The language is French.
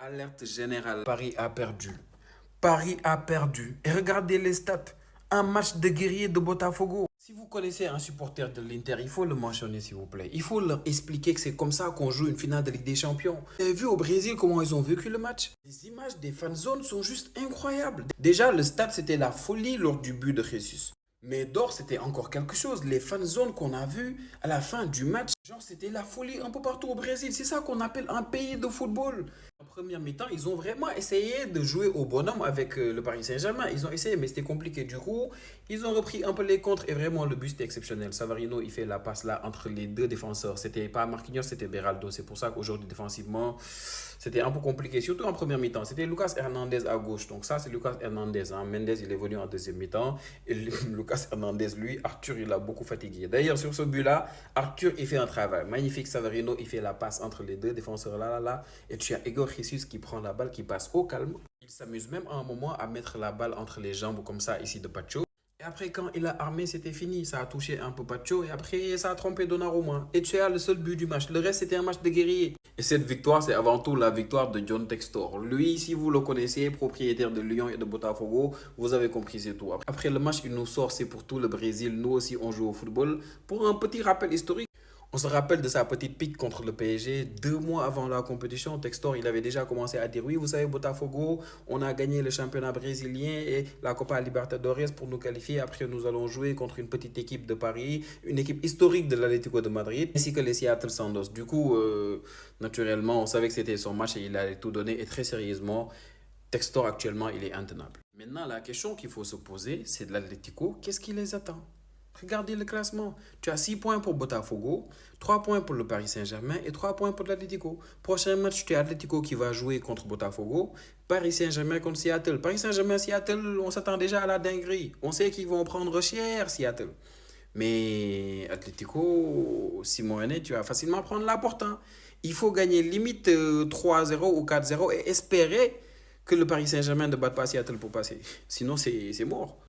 Alerte générale. Paris a perdu. Paris a perdu. Et regardez les stats. Un match de guerrier de Botafogo. Si vous connaissez un supporter de l'Inter, il faut le mentionner s'il vous plaît. Il faut leur expliquer que c'est comme ça qu'on joue une finale de Ligue des Champions. Vous avez vu au Brésil comment ils ont vécu le match? Les images des fanzones sont juste incroyables. Déjà, le stade, c'était la folie lors du but de Jesus. Mais d'or, c'était encore quelque chose. Les fanzones qu'on a vues à la fin du match, genre, c'était la folie un peu partout au Brésil. C'est ça qu'on appelle un pays de football. En première mi-temps, ils ont vraiment essayé de jouer au bonhomme avec le Paris Saint-Germain. Ils ont essayé, mais c'était compliqué. Du coup, ils ont repris un peu les contres et vraiment, le but c'était exceptionnel. Savarino, il fait la passe là entre les deux défenseurs. C'était pas Marquinhos, c'était Beraldo. C'est pour ça qu'aujourd'hui, défensivement, c'était un peu compliqué, surtout en première mi-temps. C'était Lucas Hernandez à gauche. Donc ça, c'est Lucas Hernandez, hein. Mendes, il est venu en deuxième mi-temps. Et Lucas Hernandez, lui, Arthur, il a beaucoup fatigué. D'ailleurs, sur ce but-là, Arthur, il fait un travail magnifique. Savarino, il fait la passe entre les deux défenseurs là, là, là. Et tu as Igor Jesus qui prend la balle, qui passe au calme. Il s'amuse même à un moment à mettre la balle entre les jambes comme ça, ici de Pacho. Et après, quand il a armé, c'était fini. Ça a touché un peu Pacho et après, ça a trompé Donnarumma. Et tu as le seul but du match. Le reste, c'était un match de guerrier. Et cette victoire, c'est avant tout la victoire de John Textor. Lui, si vous le connaissez, propriétaire de Lyon et de Botafogo, vous avez compris, c'est tout. Après le match, il nous sort, c'est pour tout le Brésil. Nous aussi, on joue au football. Pour un petit rappel historique, on se rappelle de sa petite pique contre le PSG 2 mois avant la compétition. Textor, il avait déjà commencé à dire oui, vous savez, Botafogo, on a gagné le championnat brésilien et la Copa Libertadores pour nous qualifier. Après, nous allons jouer contre une petite équipe de Paris, une équipe historique de l'Atlético de Madrid, ainsi que les Seattle Sounders. Du coup, naturellement, on savait que c'était son match et il allait tout donner. Et très sérieusement, Textor actuellement, il est intenable. Maintenant, la question qu'il faut se poser, c'est de l'Atlético, qu'est-ce qui les attend? Regardez le classement. Tu as 6 points pour Botafogo, 3 points pour le Paris Saint-Germain et 3 points pour l'Atlético. Prochain match, tu as Atlético qui va jouer contre Botafogo, Paris Saint-Germain contre Seattle. Paris Saint-Germain, Seattle, on s'attend déjà à la dinguerie. On sait qu'ils vont prendre cher, Seattle. Mais Atlético, Simonet, tu vas facilement prendre la porte, hein. Il faut gagner limite 3-0 ou 4-0 et espérer que le Paris Saint-Germain ne batte pas Seattle pour passer. Sinon, c'est mort.